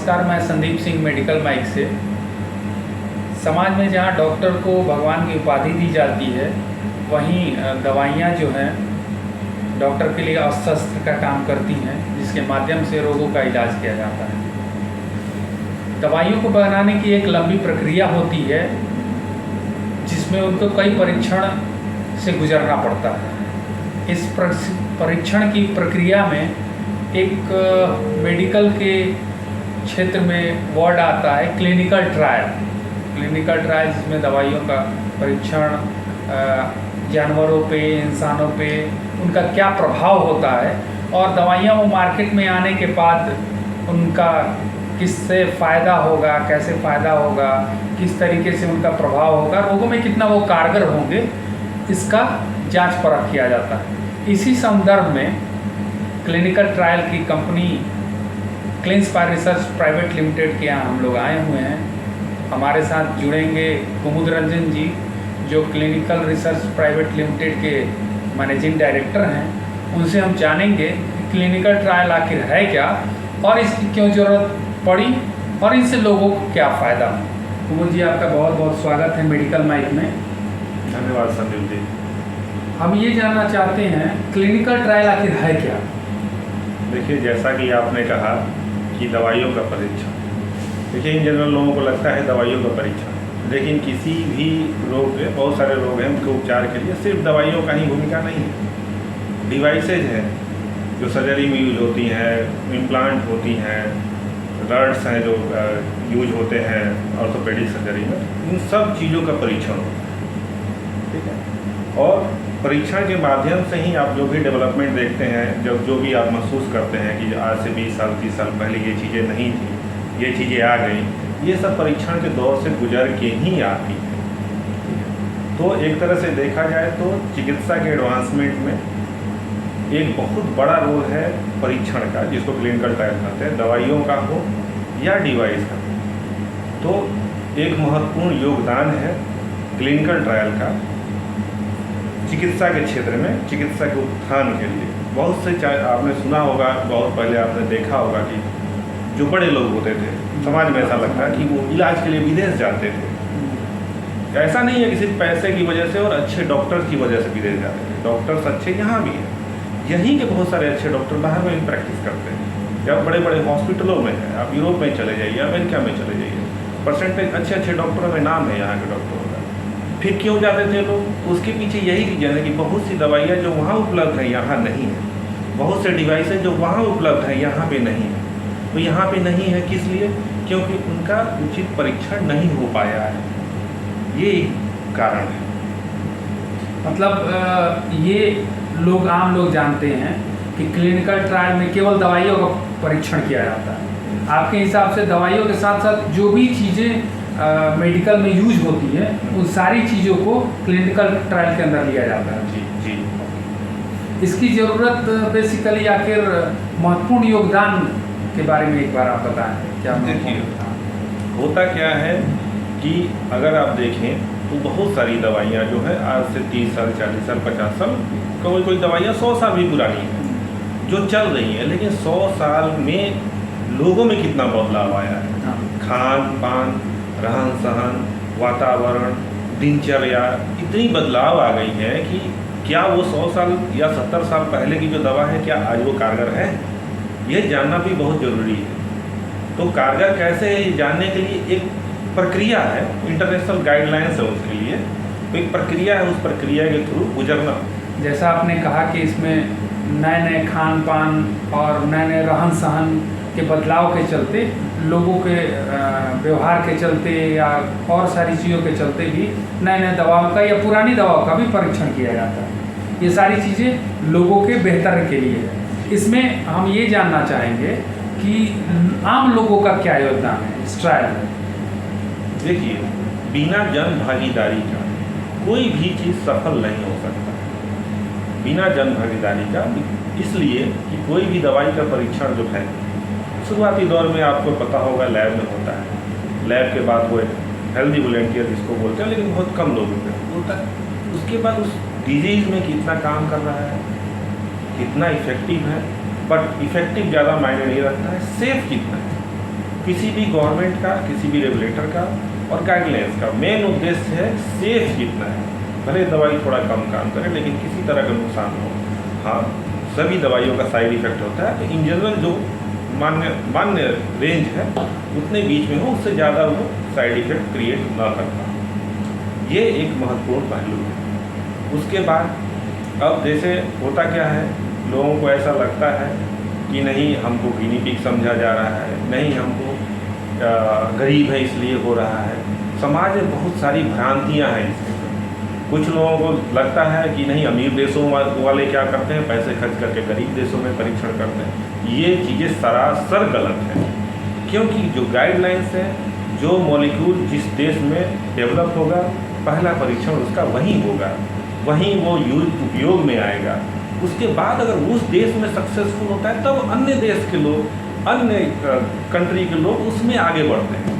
नमस्कार, मैं Sandeep Singh medical mic से। समाज में जहाँ डॉक्टर को भगवान की उपाधि दी जाती है, वहीं दवाइयाँ जो हैं डॉक्टर के लिए अस्त्र का काम करती हैं, जिसके माध्यम से रोगों का इलाज किया जाता है। दवाइयों को बनाने की एक लंबी प्रक्रिया होती है, जिसमें उनको कई परीक्षण से गुजरना पड़ता है। इस परीक्षण की प्रक्रिया में एक मेडिकल के क्षेत्र में वर्ड आता है क्लिनिकल ट्रायल। क्लिनिकल ट्रायल जिसमें दवाइयों का परीक्षण जानवरों पे, इंसानों पे उनका क्या प्रभाव होता है, और दवाइयाँ वो मार्केट में आने के बाद उनका किससे फ़ायदा होगा, कैसे फ़ायदा होगा, किस तरीके से उनका प्रभाव होगा, रोगों में कितना वो कारगर होंगे, इसका जांच परख किया जाता है। इसी संदर्भ में क्लिनिकल ट्रायल की कंपनी क्लिनस्पायर रिसर्च प्राइवेट लिमिटेड के यहाँ हम लोग आए हुए हैं। हमारे साथ जुड़ेंगे कुमुद रंजन जी, जो क्लिनिकल रिसर्च प्राइवेट लिमिटेड के मैनेजिंग डायरेक्टर हैं। उनसे हम जानेंगे कि क्लिनिकल ट्रायल आखिर है क्या और इसकी क्यों ज़रूरत पड़ी और इनसे लोगों को क्या फ़ायदा हो। कुमुद जी, आपका बहुत बहुत स्वागत है मेडिकल माइक में। धन्यवाद संदीप जी। हम ये जानना चाहते हैं क्लिनिकल ट्रायल आखिर है क्या। देखिए, जैसा कि आपने कहा कि दवाइयों का परीक्षण, देखिए इन जनरल लोगों को लगता है दवाइयों का परीक्षण, लेकिन किसी भी रोग के, बहुत सारे रोग हैं, उनके उपचार के लिए सिर्फ दवाइयों का ही भूमिका नहीं है। डिवाइसेज हैं जो सर्जरी में यूज होती हैं, इम्प्लांट होती हैं, रड्स हैं जो यूज होते हैं ऑर्थोपेडिक सर्जरी में, इन सब चीज़ों का परीक्षण होता है, ठीक है। और परीक्षण के माध्यम से ही आप जो भी डेवलपमेंट देखते हैं, जब जो भी आप महसूस करते हैं कि आज से 20 साल 30 साल पहले ये चीज़ें नहीं थी, ये चीज़ें आ गई, ये सब परीक्षण के दौर से गुजर के ही आती है। तो एक तरह से देखा जाए तो चिकित्सा के एडवांसमेंट में एक बहुत बड़ा रोल है परीक्षण का, जिसको क्लिनिकल ट्रायल कहते हैं, दवाइयों का हो या डिवाइस का। तो एक महत्वपूर्ण योगदान है क्लिनिकल ट्रायल का चिकित्सा के क्षेत्र में, चिकित्सा के उत्थान के लिए। बहुत से, आपने सुना होगा, बहुत पहले आपने देखा होगा कि जो बड़े लोग होते थे, समाज में ऐसा लगता है कि वो इलाज के लिए विदेश जाते थे। ऐसा नहीं है कि सिर्फ पैसे की वजह से और अच्छे डॉक्टर्स की वजह से विदेश जाते थे। डॉक्टर्स अच्छे यहाँ भी हैं, यहीं के बहुत सारे अच्छे डॉक्टर बाहर में भी प्रैक्टिस करते हैं, या बड़े बड़े हॉस्पिटलों में हैं। आप यूरोप में चले जाइए, अमेरिका में चले जाइए, परसेंटेज अच्छे अच्छे डॉक्टरों में नाम है यहाँ के डॉक्टरों का। फिर क्यों जाते थे लोग? उसके पीछे यही रीजन है कि बहुत सी दवाइयाँ जो वहाँ उपलब्ध हैं यहाँ नहीं है, बहुत से डिवाइसेज जो वहाँ उपलब्ध हैं यहाँ पे नहीं है। तो यहाँ पे नहीं है किस लिए? क्योंकि उनका उचित परीक्षण नहीं हो पाया है, ये कारण है। मतलब ये लोग, आम लोग जानते हैं कि क्लिनिकल ट्रायल में केवल दवाइयों का परीक्षण किया जाता है। आपके हिसाब से दवाइयों के साथ साथ जो भी चीज़ें मेडिकल में यूज होती है, उन सारी चीज़ों को क्लिनिकल ट्रायल के अंदर लिया जाता है। जी जी। इसकी ज़रूरत बेसिकली आखिर महत्वपूर्ण योगदान के बारे में एक बार आप बताएं। क्या देखिए, होता क्या है कि अगर आप देखें तो बहुत सारी दवाइयाँ जो है आज से 30 साल 40 साल 50 साल, कोई दवाइयाँ 100 साल भी पुरानी हैं जो चल रही हैं, लेकिन 100 साल में लोगों में कितना बदलाव आया है। खान पान, रहन सहन, वातावरण, दिनचर्या, इतनी बदलाव आ गई है कि क्या वो 100 साल या 70 साल पहले की जो दवा है, क्या आज वो कारगर है, ये जानना भी बहुत ज़रूरी है। तो कारगर कैसे है ये जानने के लिए एक प्रक्रिया है, इंटरनेशनल गाइडलाइंस है उसके लिए, तो एक प्रक्रिया है, उस प्रक्रिया के थ्रू गुजरना। जैसा आपने कहा कि इसमें नए नए खान पान और नए नए रहन सहन के बदलाव के चलते, लोगों के व्यवहार के चलते या और सारी चीज़ों के चलते भी नए नए दवाओं का या पुरानी दवाओं का भी परीक्षण किया जाता है। ये सारी चीज़ें लोगों के बेहतर के लिए है। इसमें हम ये जानना चाहेंगे कि आम लोगों का क्या योगदान है इस ट्रायल में। देखिए, बिना जन भागीदारी का कोई भी चीज़ सफल नहीं हो सकता। बिना जन भागीदारी का, इसलिए कि कोई भी दवाई का परीक्षण जो है शुरुआती दौर में आपको पता होगा लैब में होता है, लैब के बाद वो हेल्दी वॉलंटियर जिसको बोलते हैं, लेकिन बहुत कम लोगों पे होता है। उसके बाद उस डिजीज़ में कितना काम कर रहा है, कितना इफेक्टिव है, बट इफेक्टिव ज़्यादा मायने नहीं रखता है, सेफ कितना है। किसी भी गवर्नमेंट का, किसी भी रेगुलेटर का और गाइडलाइंस का मेन उद्देश्य है सेफ कितना है। भले दवाई थोड़ा कम काम करे लेकिन किसी तरह का नुकसान हो। हाँ, सभी दवाइयों का साइड इफेक्ट होता है, तो इन जनरल जो मान्य रेंज है उतने बीच में हो, उससे ज़्यादा वो साइड इफेक्ट क्रिएट ना कर पाए। ये एक महत्वपूर्ण पहलू है। उसके बाद अब जैसे होता क्या है, लोगों को ऐसा लगता है कि नहीं हमको गिनी पिग समझा जा रहा है, नहीं हमको गरीब है इसलिए हो रहा है। समाज में बहुत सारी भ्रांतियाँ हैं इसके। कुछ लोगों को लगता है कि नहीं अमीर देशों वाले क्या करते हैं, पैसे खर्च करके गरीब देशों में परीक्षण करते हैं। ये चीज़ें सरासर गलत हैं, क्योंकि जो गाइडलाइंस है, जो मॉलिक्यूल जिस देश में डेवलप होगा, पहला परीक्षण उसका वहीं होगा, वहीं वो उपयोग में आएगा। उसके बाद अगर उस देश में सक्सेसफुल होता है तब अन्य देश के लोग, अन्य कंट्री के लोग उसमें आगे बढ़ते हैं।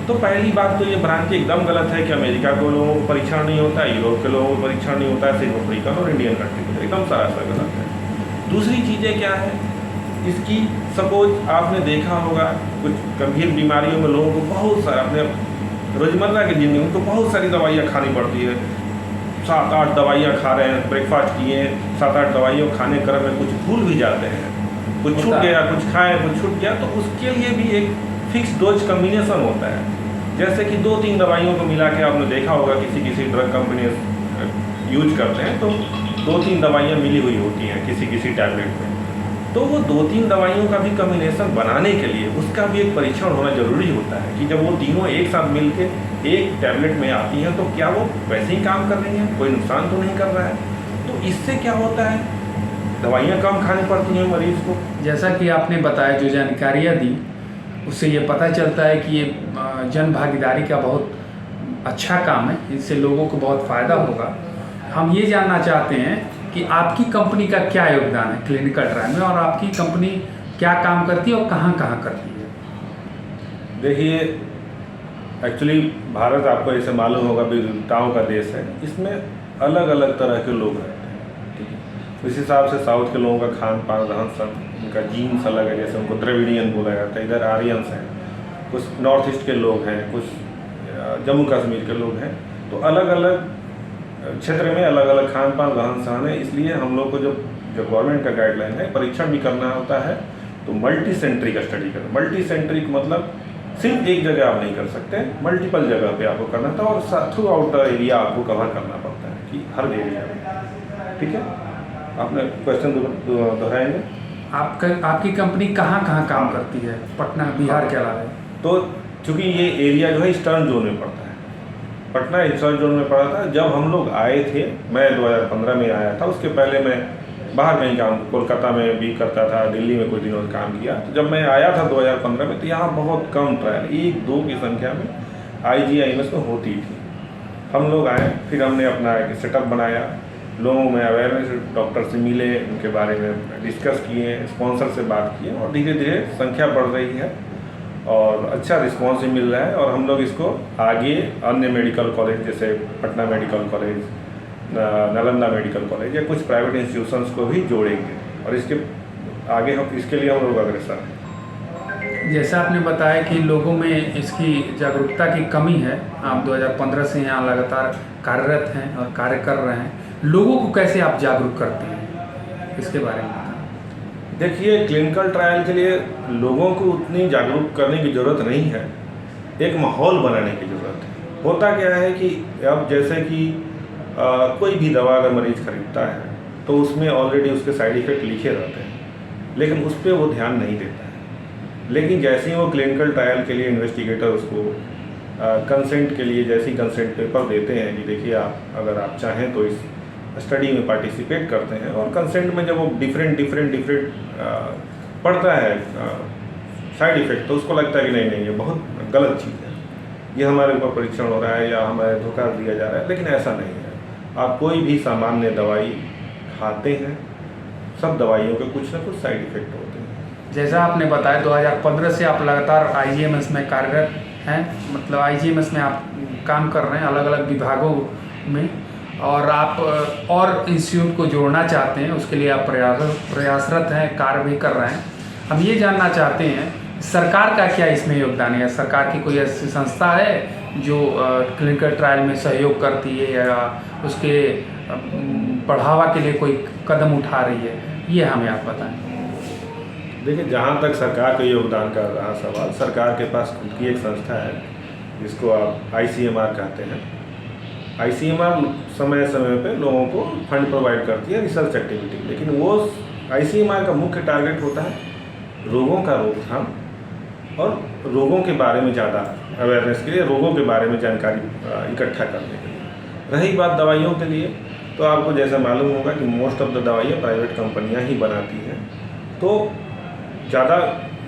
तो पहली बात तो ये भ्रांति एकदम गलत है कि अमेरिका के लोगों को परीक्षण नहीं होता है, यूरोप के लोगों को परीक्षण नहीं होता है, सिर्फ अफ्रीकन और इंडियन कंट्री को, एकदम सरासर गलत है। दूसरी चीज़ें क्या है इसकी, सपोज आपने देखा होगा कुछ गंभीर बीमारियों में लोगों को बहुत सारा अपने रोज़मर्रा की ज़िंदगी में तो बहुत सारी दवाइयाँ खानी पड़ती है। 7-8 दवाइयाँ खा रहे हैं, ब्रेकफास्ट किए, 7-8 दवाइयों खाने क्रम में कुछ भूल भी जाते हैं, कुछ छूट गया, कुछ खाए कुछ छूट गया, तो उसके लिए भी एक फिक्स डोज कम्बिनेशन होता है। जैसे कि 2-3 दवाइयों को मिला के आपने देखा होगा किसी ड्रग कंपनी यूज करते हैं तो 2-3 दवाइयाँ मिली हुई होती हैं किसी टैबलेट में। तो वो 2-3 दवाइयों का भी कम्बिनेशन बनाने के लिए उसका भी एक परीक्षण होना जरूरी होता है कि जब वो तीनों एक साथ मिलके एक टैबलेट में आती हैं तो क्या वो वैसे ही काम कर रही हैं, कोई नुकसान तो नहीं कर रहा है। तो इससे क्या होता है, दवाइयाँ कम खानी पड़ती हैं मरीज को। जैसा कि आपने बताया, जो जानकारियाँ दी उससे ये पता चलता है कि ये जन भागीदारी का बहुत अच्छा काम है, इससे लोगों को बहुत फ़ायदा होगा। हम ये जानना चाहते हैं कि आपकी कंपनी का क्या योगदान है क्लिनिकल ट्रायल में, और आपकी कंपनी क्या काम करती है और कहाँ कहाँ करती है। देखिए, एक्चुअली भारत आपको जैसे मालूम होगा विविधताओं का देश है, इसमें अलग अलग तरह के लोग रहते हैं, ठीक है। इस हिसाब से साउथ के लोगों का खान पान, रहन सहन, उनका जीन्स अलग है, जैसे उनको द्रविडियन बोला जाता है, इधर आर्यंस हैं, कुछ नॉर्थ ईस्ट के लोग हैं, कुछ जम्मू कश्मीर के लोग हैं। तो अलग अलग क्षेत्र में अलग अलग खान पान, रहन सहन है। इसलिए हम लोग को जो गवर्नमेंट का गाइडलाइन है, परीक्षण भी करना होता है तो मल्टी सेंट्रिक स्टडी करना। मल्टी सेंट्रिक मतलब सिर्फ एक जगह आप नहीं कर सकते, मल्टीपल जगह पे आपको करना था और थ्रू आउट द एरिया आपको कवर करना पड़ता है कि हर एरिया में, ठीक है। आपने क्वेश्चन दोहराएंगे। आपकी कंपनी कहाँ कहाँ काम करती है पटना बिहार के अलावा? तो चूँकि ये एरिया जो है ईस्टर्न जोन में पड़ता है, पटना ईस्टर्न जोन में पड़ा था। जब हम लोग आए थे, मैं 2015 में आया था, उसके पहले मैं बाहर कहीं काम, कोलकाता में भी करता था, दिल्ली में कुछ दिनों काम किया। तो जब मैं आया था 2015 में, तो यहाँ बहुत कम ट्रायल 1-2 की संख्या में IGIMS में होती थी। हम लोग आए, फिर हमने अपना एक सेटअप बनाया, लोगों में अवेयरनेस, डॉक्टर से मिले, उनके बारे में डिस्कस किए, स्पॉन्सर से बात किए और धीरे धीरे संख्या बढ़ रही है और अच्छा रिस्पॉन्स भी मिल रहा है। और हम लोग इसको आगे अन्य मेडिकल कॉलेज जैसे Patna medical college, Nalanda medical college या कुछ प्राइवेट इंस्टीट्यूशंस को भी जोड़ेंगे और इसके आगे हम इसके लिए हम लोग अग्रसर हैं। जैसा आपने बताया कि लोगों में इसकी जागरूकता की कमी है, आप 2015 से यहाँ लगातार कार्यरत हैं और कार्य कर रहे हैं, लोगों को कैसे आप जागरूक करते हैं, इसके बारे में बताएं। देखिए, क्लिनिकल ट्रायल के लिए लोगों को उतनी जागरूक करने की ज़रूरत नहीं है, एक माहौल बनाने की ज़रूरत है। होता क्या है कि अब जैसे कि कोई भी दवा अगर मरीज़ खरीदता है तो उसमें ऑलरेडी उसके साइड इफ़ेक्ट लिखे रहते हैं, लेकिन उस पर वो ध्यान नहीं देता है। लेकिन जैसे ही वो क्लिनिकल ट्रायल के लिए इन्वेस्टिगेटर उसको कंसेंट के लिए जैसे ही कंसेंट पेपर देते हैं कि देखिए आप अगर आप चाहें तो इस स्टडी में पार्टिसिपेट करते हैं, और कंसेंट में जब वो डिफरेंट पढ़ता है साइड इफ़ेक्ट, तो उसको लगता है कि नहीं ये बहुत गलत चीज़ है, ये हमारे ऊपर परीक्षण हो रहा है या हमें धोखा दिया जा रहा है। लेकिन ऐसा नहीं है। आप कोई भी सामान्य दवाई खाते हैं, सब दवाइयों के कुछ ना कुछ साइड इफ़ेक्ट होते हैं। जैसा आपने बताया 2015 से आप लगातार IGMS में कार्यरत हैं, मतलब IGMS में आप काम कर रहे हैं अलग अलग विभागों में, और आप और इंस्टीट्यूट को जोड़ना चाहते हैं, उसके लिए आप प्रयासरत हैं, कार्य भी कर रहे हैं। हम ये जानना चाहते हैं, सरकार का क्या इसमें योगदान है? सरकार की कोई ऐसी संस्था है जो क्लिनिकल ट्रायल में सहयोग करती है या उसके बढ़ावा के लिए कोई कदम उठा रही है? ये हमें आप बताएं। देखिए, जहाँ तक सरकार के योगदान का रहा सवाल, सरकार के पास खुद की एक संस्था है जिसको आप ICMR कहते हैं। ICMR समय समय पे लोगों को फंड प्रोवाइड करती है रिसर्च एक्टिविटी, लेकिन वो ICMR का मुख्य टारगेट होता है रोगों का रोकथाम और रोगों के बारे में ज़्यादा अवेयरनेस के लिए, रोगों के बारे में जानकारी इकट्ठा करने के लिए। रही बात दवाइयों के लिए, तो आपको जैसा मालूम होगा कि मोस्ट ऑफ द दवाइयाँ प्राइवेट कंपनियाँ ही बनाती हैं, तो ज़्यादा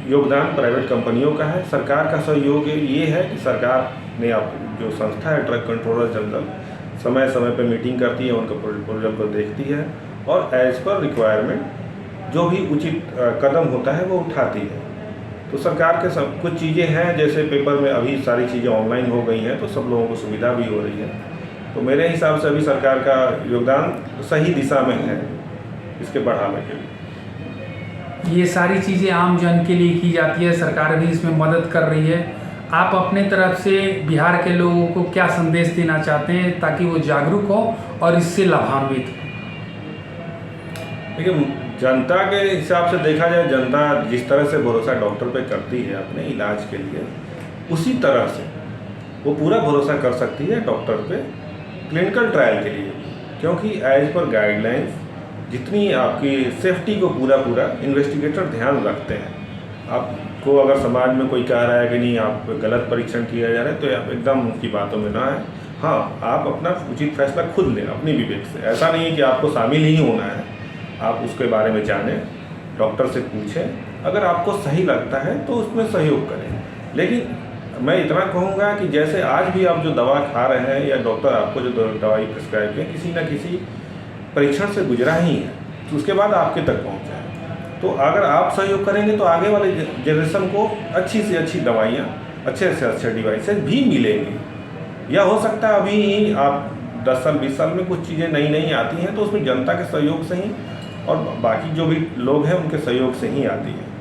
योगदान प्राइवेट कंपनियों का है। सरकार का सहयोग ये है कि सरकार ने आप जो संस्था है ड्रग कंट्रोलर जनरल, समय समय पर मीटिंग करती है, उनका प्रोग्राम को देखती है और एज पर रिक्वायरमेंट जो भी उचित कदम होता है वो उठाती है। तो सरकार के सब कुछ चीज़ें हैं, जैसे पेपर में अभी सारी चीज़ें ऑनलाइन हो गई हैं तो सब लोगों को सुविधा भी हो रही है। तो मेरे हिसाब से अभी सरकार का योगदान सही दिशा में है इसके बढ़ावे के लिए। ये सारी चीज़ें आम जन के लिए की जाती है, सरकार भी इसमें मदद कर रही है। आप अपने तरफ से बिहार के लोगों को क्या संदेश देना चाहते हैं ताकि वो जागरूक हो और इससे लाभान्वित हो? देखिए, जनता के हिसाब से देखा जाए, जनता जिस तरह से भरोसा डॉक्टर पे करती है अपने इलाज के लिए, उसी तरह से वो पूरा भरोसा कर सकती है डॉक्टर पे क्लिनिकल ट्रायल के लिए, क्योंकि एज पर गाइडलाइंस जितनी आपकी सेफ्टी को पूरा इन्वेस्टिगेटर ध्यान रखते हैं। आपको अगर समाज में कोई कह रहा है कि नहीं आप गलत परीक्षण किया जा रहा है, तो आप एकदम उसकी बातों में ना है। हाँ, आप अपना उचित फैसला खुद लें अपनी विवेक से। ऐसा नहीं है कि आपको शामिल ही होना है, आप उसके बारे में जानें, डॉक्टर से पूछें, अगर आपको सही लगता है तो उसमें सहयोग करें। लेकिन मैं इतना कहूँगा कि जैसे आज भी आप जो दवा खा रहे हैं या डॉक्टर आपको जो दवाई प्रिस्क्राइब किया, किसी न किसी परीक्षण से गुजरा ही है, तो उसके बाद आपके तक पहुँचा है। तो अगर आप सहयोग करेंगे तो आगे वाले जनरेशन को अच्छी से अच्छी दवाइयाँ, अच्छे से अच्छे डिवाइसेज भी मिलेंगी। या हो सकता है अभी ही आप 10 साल 20 साल में कुछ चीज़ें नई आती हैं तो उसमें जनता के सहयोग से ही और बाकी जो भी लोग हैं उनके सहयोग से ही आती है।